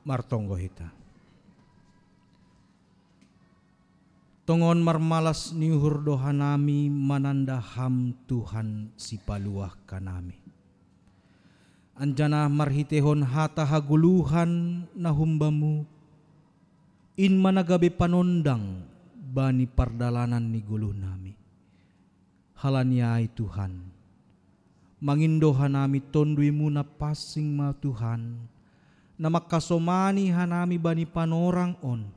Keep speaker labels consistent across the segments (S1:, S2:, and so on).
S1: martonggo hita. Tongon marmalas niuhur doha nami mananda ham Tuhan si paluah kanami. Anjana marhitehon hata haguluhan nahumbamu in managabe panondang bani pardalanan ni guluh nami. Halaniai Tuhan, mangindoha nami tonduimu na pasing ma Tuhan, na makasomani hanami bani panorang on,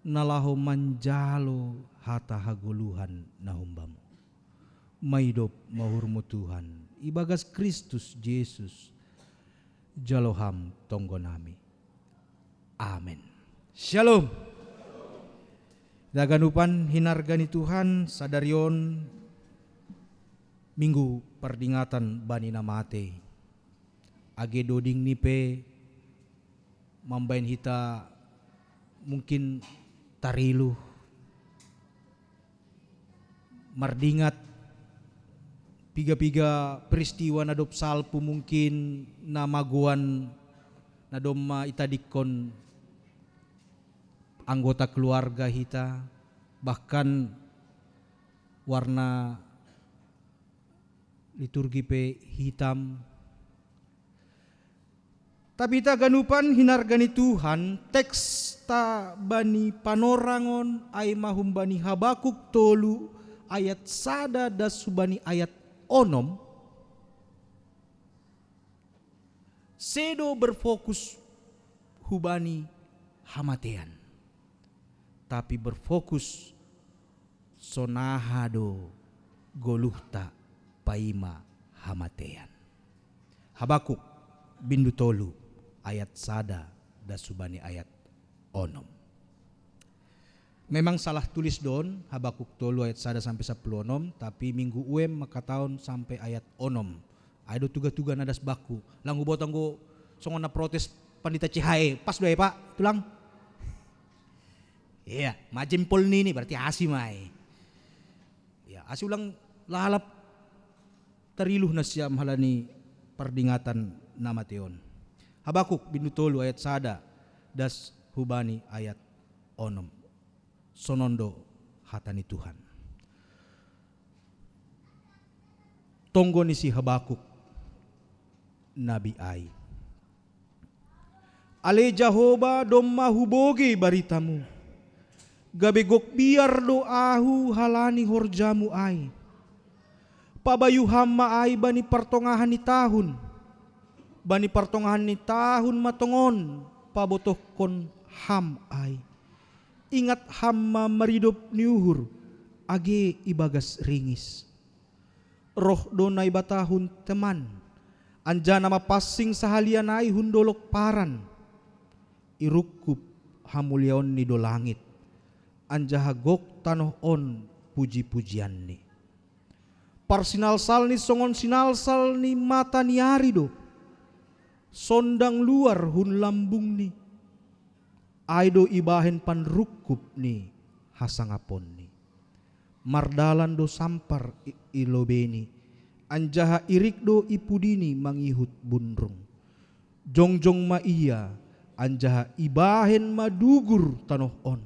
S1: nalaho manjalo hata haguluhan nahumbamu. Maidop mahurmu Tuhan, ibagas Kristus Yesus, jaloham tonggo nami. Amin. Shalom. Daganupan hinargani Tuhan sadarion minggu perdingatan bani namate. Age doding nipe mambain hita mungkin tarilu mardingat piga-piga peristiwa nadop salpu mungkin namaguan nadoma itadikon anggota keluarga hita, bahkan warna liturgi pe hitam. Tapi ta ganupan hinargani Tuhan, teks ta bani panorangon ay mahum bani Habakuk tolu ayat sada das subani ayat onom. Sedo berfokus hubani hamatean, tapi berfokus sonahado goluhta paima hamatean. Habakuk bindu tolu ayat sada dan subani ayat onom. Memang salah tulis don Habakuk tolu ayat sada sampai 10 onom, tapi minggu uem maka tahun sampai ayat onom. Ado tuga-tuga nadas baku. Langgu botong go songona protes pandita Cihae. Pas doa Pak, tulang. Iya, majimpol ini berarti asi mai. Ya, asi ulang lalap teriluh nasyam halani perdingatan nama teon. Habakuk bindu tolu ayat sada das hubani ayat onom. Sonondo hatani Tuhan. Tonggo ni si Habakuk nabi ai. Ale Jahoba domma huboge baritamu. Gabegok biar doahu halani horjamu ai. Pabayuham maai bani pertongahan ni tahun. Bani pertongahan ni tahun matongon pabotohkon ham ai. Ingat hamma meridop niuhur age ibagas ringis. Roh donai batahun teman. Anjana mapasing sahalian ai hundolok paran. Irukup hamuliaon ni do langit. Anjaha gok tanoh on puji-pujian ni. Parsinalsal ni songon sinalsal ni mata ni arido. Sondang luar hun lambung ni. Aido ibahen pan rukup ni hasangapon ni. Mardalan do sampar ilobeni. Anjaha irik do ipudini mangihut bunrung. Jongjong ma iya anjaha ibahen madugur tanoh on.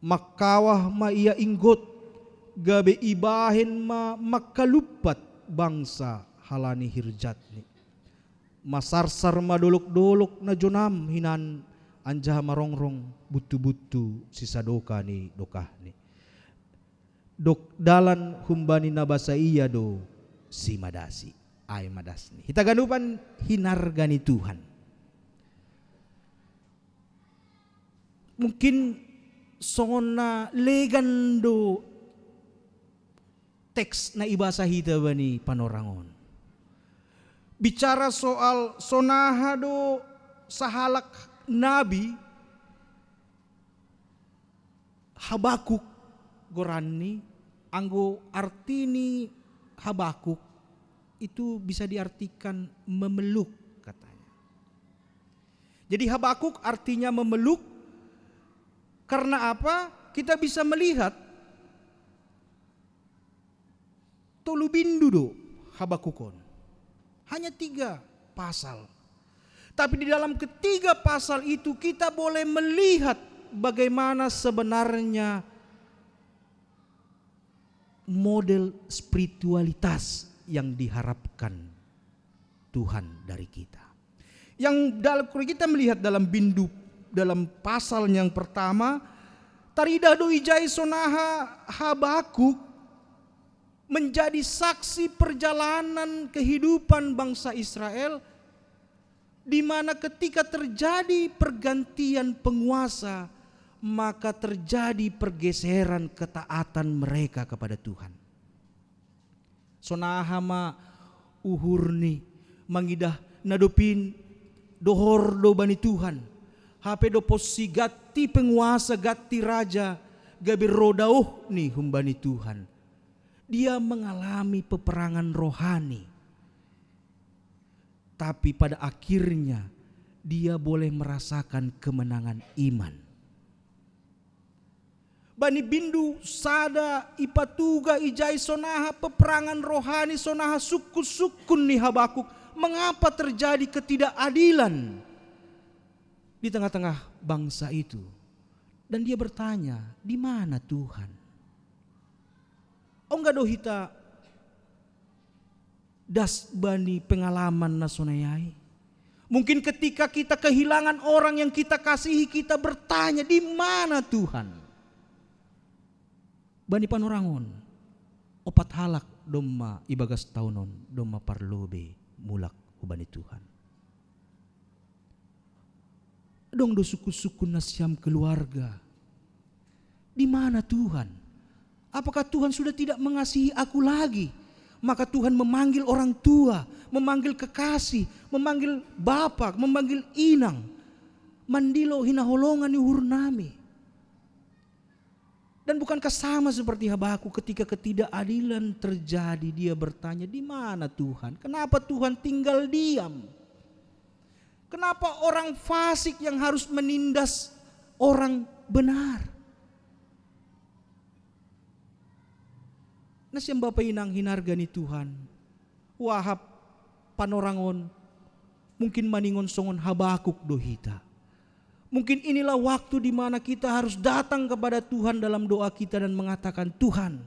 S1: Makawah ma iya inggot gabe ibahen ma makalupat bangsa halani hirjatni. Masarsar madolok-dolok na jonam hinan anjaha marongrong butu-butu sisa doka ni dokah ni. Dok dalan humbani nabasa iya do si madasi ay madasni. Hita ganupan hinargani Tuhan. Mungkin songon na legando teks na ibasa hita bani panorangon. Bicara soal sonahado sahalak nabi Habakuk gorani anggo artini Habakuk itu bisa diartikan memeluk katanya. Jadi Habakuk artinya memeluk karena apa? Kita bisa melihat tolu bindu do Habakukon. Hanya 3 pasal. Tapi di dalam ketiga pasal itu kita boleh melihat bagaimana sebenarnya model spiritualitas yang diharapkan Tuhan dari kita. Yang kalau kita melihat dalam pasal yang pertama, tarida do ijai sonaha Habakuk menjadi saksi perjalanan kehidupan bangsa Israel, di mana ketika terjadi pergantian penguasa, maka terjadi pergeseran ketaatan mereka kepada Tuhan. Sonahama uhurni mangidah nadopin dohor do bani Tuhan. Hape do posi gati penguasa gati raja gabir rodauh nih humbani Tuhan. Dia mengalami peperangan rohani. Tapi pada akhirnya dia boleh merasakan kemenangan iman. Bani bindu sada ipatuga ijai sonaha peperangan rohani sonaha sukun nih Habakuk. Mengapa terjadi ketidakadilan di tengah-tengah bangsa itu? Dan dia bertanya, di mana Tuhan? Enggak dohita das bani pengalaman nasonayai. Mungkin ketika kita kehilangan orang yang kita kasihi, kita bertanya, di mana Tuhan? Bani panorangon opat halak domma ibagas taunon domma parlobe mulak hubani Tuhan. Dong do suku-suku nasyam keluarga. Di mana Tuhan? Apakah Tuhan sudah tidak mengasihi aku lagi? Maka Tuhan memanggil orang tua, memanggil kekasih, memanggil bapak, memanggil inang. Mandilo hinaholongan ni hurnami. Dan bukankah sama seperti Habakuk ketika ketidakadilan terjadi, dia bertanya, di mana Tuhan? Kenapa Tuhan tinggal diam? Kenapa orang fasik yang harus menindas orang benar? Nasyam Bapak inang hinargani Tuhan. Wahap panorangon mungkin maningon songon Habakuk dohita. Mungkin inilah waktu di mana kita harus datang kepada Tuhan dalam doa kita dan mengatakan, Tuhan,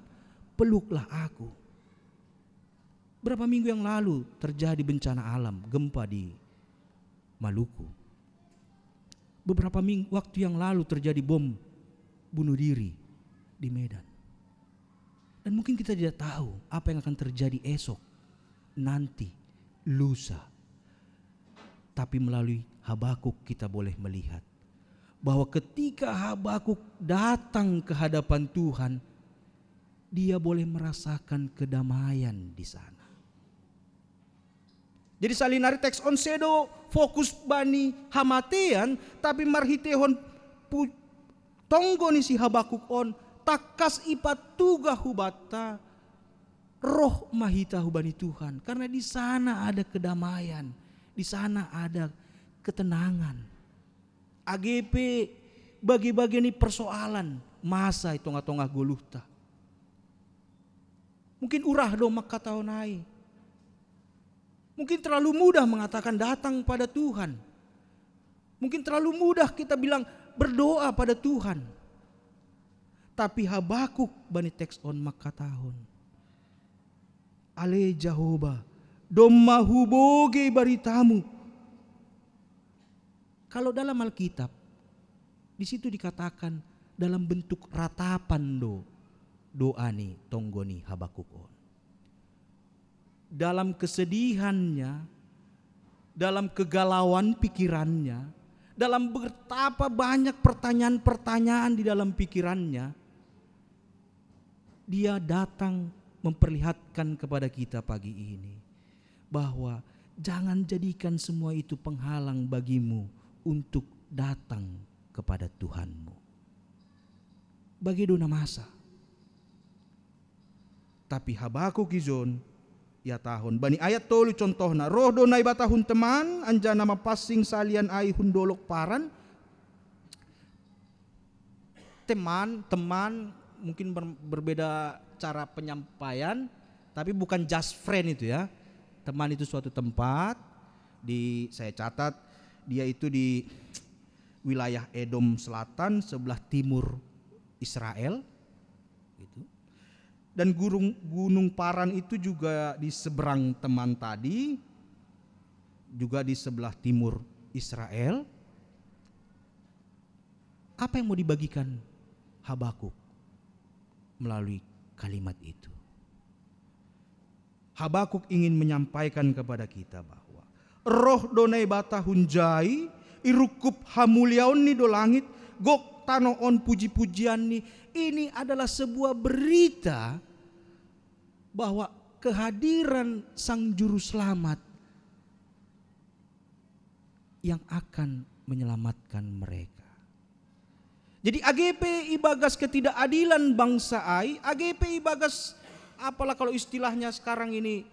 S1: peluklah aku. Berapa minggu yang lalu terjadi bencana alam, gempa di Maluku. Beberapa waktu yang lalu terjadi bom bunuh diri di Medan. Dan mungkin kita tidak tahu apa yang akan terjadi esok, nanti, lusa. Tapi melalui Habakuk kita boleh melihat bahwa ketika Habakuk datang ke hadapan Tuhan, dia boleh merasakan kedamaian di sana. Jadi salinari teks onsedo fokus bani hamatean, tapi marhitehon tonggo ni si Habakuk on takas ipatuga hubata roh mahita hubani Tuhan. Karena di sana ada kedamaian, di sana ada ketenangan. AGP bagi-bagi ini persoalan masa itu tongah goluhta. Mungkin urah do makataonai. Mungkin terlalu mudah mengatakan datang pada Tuhan. Mungkin terlalu mudah kita bilang berdoa pada Tuhan. Tapi Habakuk bani teks on makatahon. Ale Jehovah domma huboge baritamu. Kalau dalam Alkitab, di situ dikatakan dalam bentuk ratapan doa nih tonggoni Habakuk. Dalam kesedihannya, dalam kegalauan pikirannya, dalam betapa banyak pertanyaan-pertanyaan di dalam pikirannya, dia datang memperlihatkan kepada kita pagi ini bahwa jangan jadikan semua itu penghalang bagimu untuk datang kepada Tuhanmu. Bagi dona masa. Tapi Habakuk izon ya tahun bani ayat tolu contohna roh dona ibatahun teman anja nama passing salian ai hundolok paran. Teman mungkin berbeda cara penyampaian, tapi bukan just friend itu ya. Teman itu suatu tempat, saya catat Dia itu di wilayah Edom Selatan sebelah timur Israel gitu. Dan gunung Paran itu juga di seberang teman tadi, juga di sebelah timur Israel. Apa yang mau dibagikan Habakuk melalui kalimat itu? Habakuk ingin menyampaikan kepada kita bahwa roh donai bata hunjai irukup hamuliaon ni do langit gok tanoon puji-pujian ni. Ini adalah sebuah berita bahwa kehadiran Sang Juru Selamat yang akan menyelamatkan mereka. Jadi AGP ibagas ketidakadilan bangsa ai, AGP ibagas apalah kalau istilahnya sekarang ini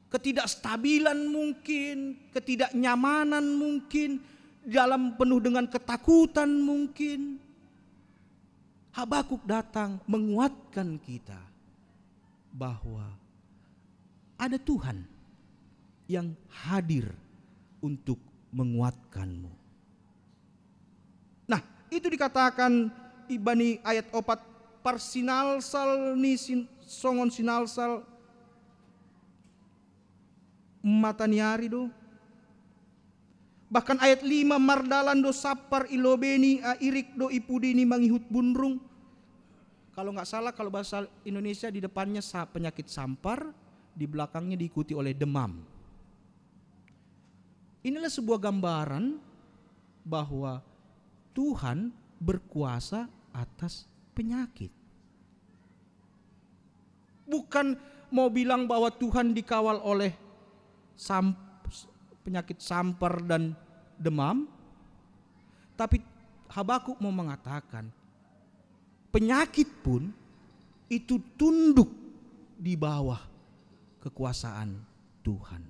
S1: ketidakstabilan mungkin, ketidaknyamanan mungkin, dalam penuh dengan ketakutan mungkin. Habakuk datang menguatkan kita bahwa ada Tuhan yang hadir untuk menguatkanmu. Nah, itu dikatakan ibani ayat 4 parsinalsal ni songon sinalsal mataniari do. Bahkan ayat 5 mardalan do sapar ilobeni irik do ipudini mangihut bunrung. Kalau nggak salah, kalau bahasa Indonesia di depannya penyakit sampar, di belakangnya diikuti oleh demam. Inilah sebuah gambaran bahwa Tuhan berkuasa atas penyakit. Bukan mau bilang bahwa Tuhan dikawal oleh penyakit sampar dan demam, tapi Habakuk mau mengatakan penyakit pun itu tunduk di bawah kekuasaan Tuhan.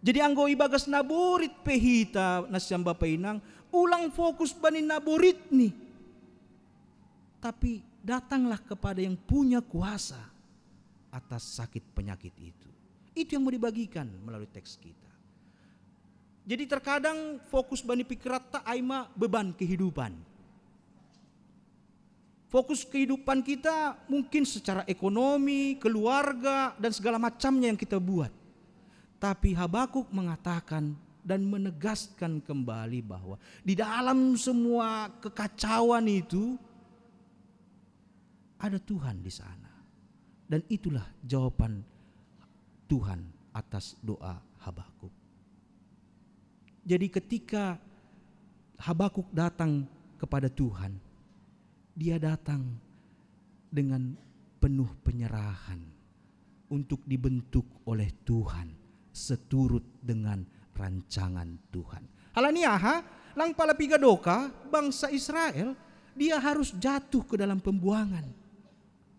S1: Jadi anggo ibagas naborit pehita nasyam bapainang ulang fokus bani naborit nih. Tapi datanglah kepada yang punya kuasa atas sakit penyakit itu. Itu yang mau dibagikan melalui teks kita. Jadi terkadang fokus bani pikirat tak aima beban kehidupan. Fokus kehidupan kita mungkin secara ekonomi, keluarga dan segala macamnya yang kita buat. Tapi Habakuk mengatakan dan menegaskan kembali bahwa di dalam semua kekacauan itu ada Tuhan di sana. Dan itulah jawaban Tuhan atas doa Habakuk. Jadi ketika Habakuk datang kepada Tuhan, dia datang dengan penuh penyerahan untuk dibentuk oleh Tuhan seturut dengan rancangan Tuhan. Halaniaha lang pala pigadoka bangsa Israel dia harus jatuh ke dalam pembuangan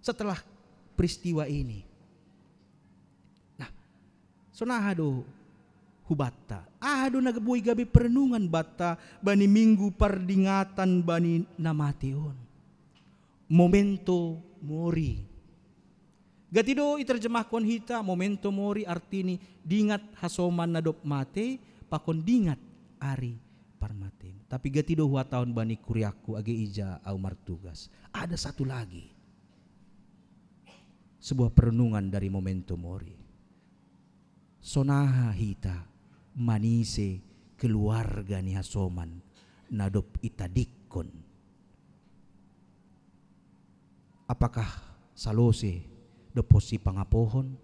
S1: setelah peristiwa ini. Nah, sonahado hubatta. Ado nagabuy gabi perenungan bata bani minggu pardingatan bani namateon. Momento mori. Gatido iterjemahkan hita momento mori artini dingat hasoman nadop mate pakon dingat ari parmatem. Tapi gatido hua tahun bani kuriaku age ija au martugas. Ada satu lagi. Sebuah perenungan dari momento mori. Sonaha hita manise keluarga ni hasoman nadop itadikon. Apakah salose deposi pangapohon?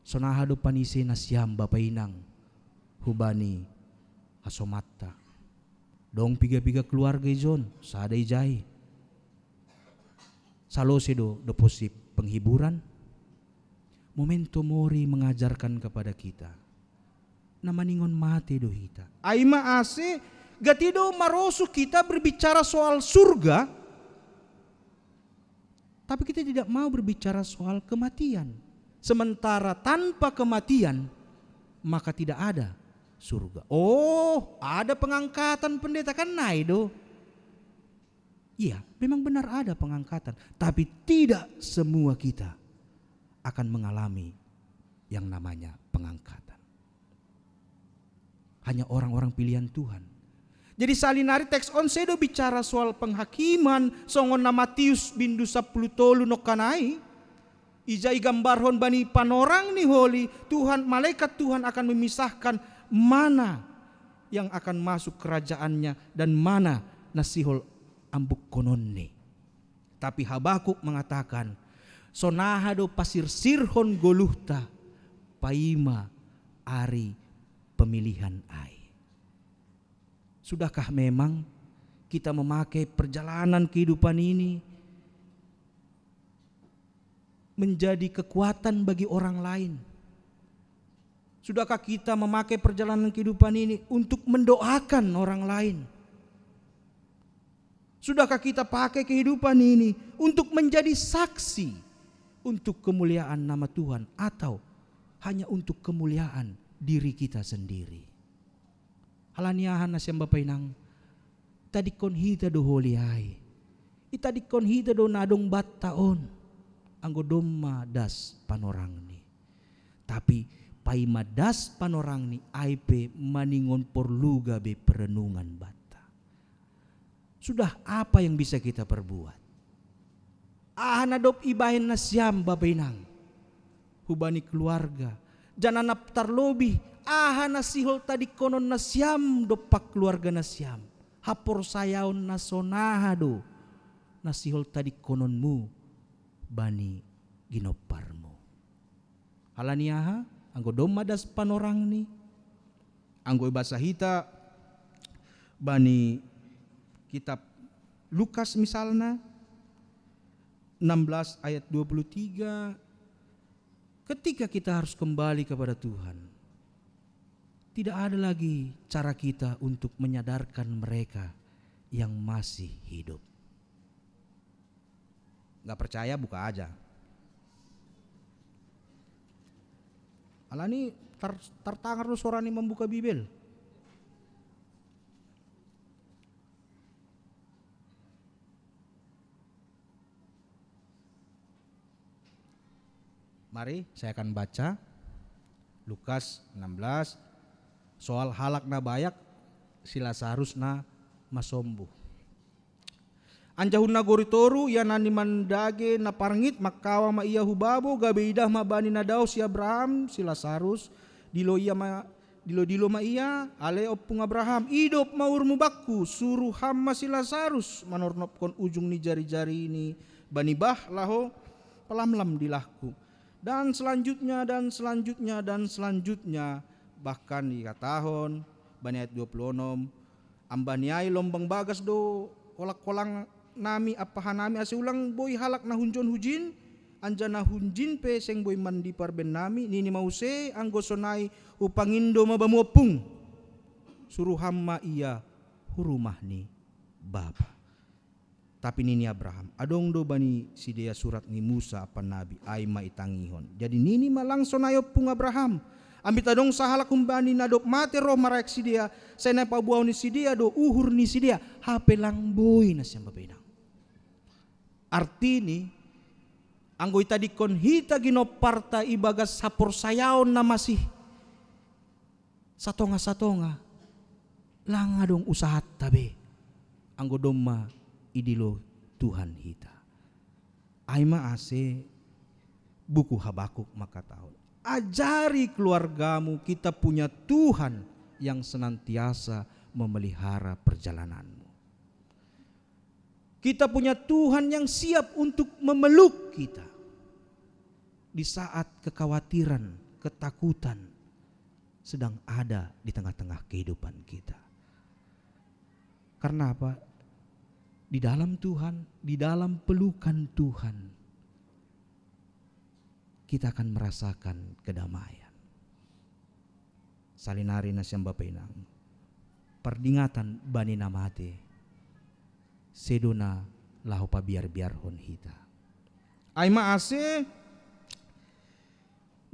S1: Sonaha do panise nasyam bapainang hubani hasomatta. Dong piga-piga keluarga ijon sada ijai. Salose do deposi penghiburan. Momento mori mengajarkan kepada kita. Namaningon mate do hita. Aima ase gatido marosu kita berbicara soal surga. Tapi kita tidak mau berbicara soal kematian. Sementara tanpa kematian, maka tidak ada surga. Oh, ada pengangkatan pendeta kan naido. Iya, memang benar ada pengangkatan. Tapi tidak semua kita akan mengalami yang namanya pengangkatan. hanya orang-orang pilihan Tuhan. Jadi salinari teks on sedo bicara soal penghakiman songon na Matius bindu 10 tolu nokanai. Ijai gambarhon bani panorang ni holi Tuhan, malaikat Tuhan akan memisahkan mana yang akan masuk kerajaannya dan mana nasihol ambuk kononni. Tapi Habakuk mengatakan, sonahado pasir sirhon goluhta paima ari pemilihan ai. Sudahkah memang kita memakai perjalanan kehidupan ini menjadi kekuatan bagi orang lain? Sudahkah kita memakai perjalanan kehidupan ini untuk mendoakan orang lain? Sudahkah kita pakai kehidupan ini untuk menjadi saksi untuk kemuliaan nama Tuhan atau hanya untuk kemuliaan diri kita sendiri? Halaniahan na siyang bapainang tadi kon hita do holiay. Itadi kon hita do nadong battaon anggo domma das panorang ni. Tapi paima das panorang ni aipe maningon porluga be perenungan batta. Sudah apa yang bisa kita perbuat? Nadop ibahin na siyam babainang hubani keluarga jangan naptar lobi na sihol tadi konon na siyam dopak keluarga na siyam hapor sayaon na sonahado na sihol tadi kononmu bani ginoparmo. Halaniaha anggo domadas panorang ni anggo ibasa hita bani kitab Lukas misalnya 16 ayat 23, ketika kita harus kembali kepada Tuhan, tidak ada lagi cara kita untuk menyadarkan mereka yang masih hidup. Gak percaya buka aja. Alani tertangar lu suara ini membuka Bibel. Mari saya akan baca Lukas 16 soal halak na bayak sila seharusna masombuh. Anjahun na goritoru ya nani mandage na parngit makawa ma iya hubabo gabeidah ma bani na daw si Abraham sila sarus dilo ma iya ale opung Abraham idop maurmu bakku suruh hamma sila sarus manornopkon ujung ni jari-jari ini bani bah laho pelamlam dilahku. Dan selanjutnya bahkan dikatahon bani ayat 26 ambaniai lombang bagas do kolak-kolang nami apahanami ase ulang boy halak na hunjon hujin anjana hunjin pe seng boy mandi parben nami nini mause anggo sonai upangindo mabamuapung suruh hamma iya hurumah ni baba. Tapi nini Abraham adong do bani sidea surat ni Musa apa nabi ay maitangihon. Jadi nini malang sonayop pung Abraham. Ambit adong sahalak humbani nadop mate roh maraek sidea. Saya pabuaw ni sidea do uhur ni sidea. Hape lang boy na siyang babainang. Artini anggoy tadi kon hita ginoparta ibagas sapor sayaon na masih satonga-satonga. Lang adong usahat tabe. Anggo domma idilo Tuhan hita. Aima ase buku Habakuk maka tahu. Ajari keluargamu kita punya Tuhan yang senantiasa memelihara perjalananmu. Kita punya Tuhan yang siap untuk memeluk kita di saat kekhawatiran, ketakutan sedang ada di tengah-tengah kehidupan kita. Karena apa? Di dalam Tuhan, di dalam pelukan Tuhan, kita akan merasakan kedamaian. Salinari na siyang bapainang, perdingatan bani namate, sedona lahu pabiar-biarhon hita. Ay maase,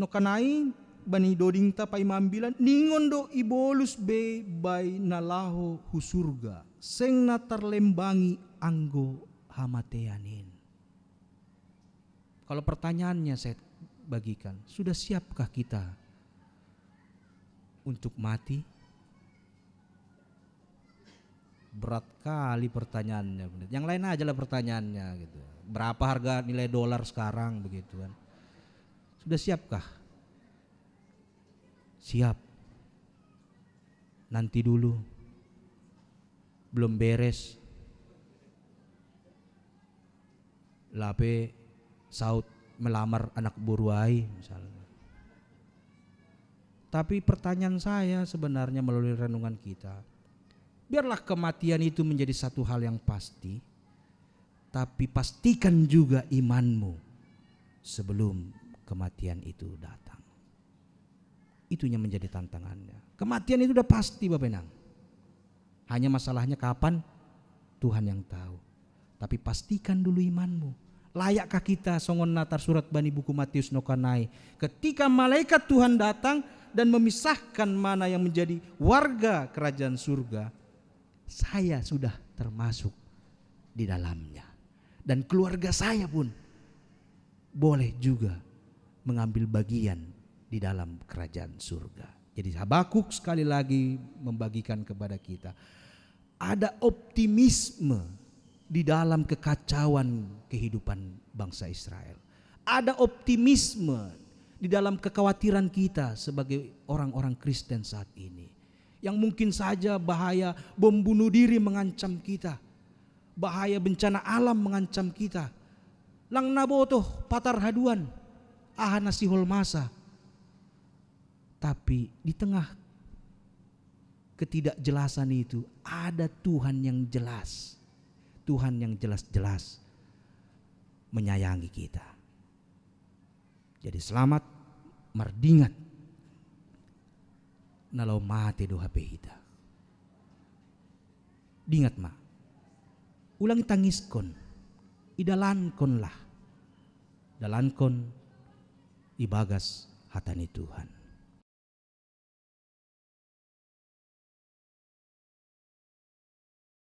S1: no kanai bani doding ta pay mambilan, ningon do ibolus be bay nalaho husurga, seng na terlembangi anggo hamateanin. Kalau pertanyaannya saya bagikan, sudah siapkah kita untuk mati Berat kali pertanyaannya. Yang lain aja lah pertanyaannya gitu. Berapa harga nilai dolar sekarang begitu kan? Sudah siapkah? Siap. Nanti dulu. Belum beres. Lape saut melamar anak buruai misalnya. Tapi pertanyaan saya sebenarnya melalui renungan kita, biarlah kematian itu menjadi satu hal yang pasti, tapi pastikan juga imanmu sebelum kematian itu datang. Itunya menjadi tantangannya. Kematian itu udah pasti Bapak Enang. Hanya masalahnya kapan, Tuhan yang tahu. Tapi pastikan dulu imanmu. Layakkah kita songon natar surat bani buku Matius nokanai, ketika malaikat Tuhan datang dan memisahkan mana yang menjadi warga kerajaan surga, saya sudah termasuk di dalamnya. Dan keluarga saya pun boleh juga mengambil bagian di dalam kerajaan surga. Jadi Habakuk sekali lagi membagikan kepada kita, ada optimisme di dalam kekacauan kehidupan bangsa Israel. Ada optimisme di dalam kekhawatiran kita sebagai orang-orang Kristen saat ini. Yang mungkin saja bahaya bom bunuh diri mengancam kita. Bahaya bencana alam mengancam kita. Lang nabotoh patar haduan, aha nasihol masa. Tapi di tengah ketidakjelasan itu ada Tuhan yang jelas. Tuhan yang jelas-jelas menyayangi kita. Jadi selamat mardingat nalau mate do hape hita. Dingat ma, ulang tangiskon, idalankon lah, dalankon ibagas hatani Tuhan.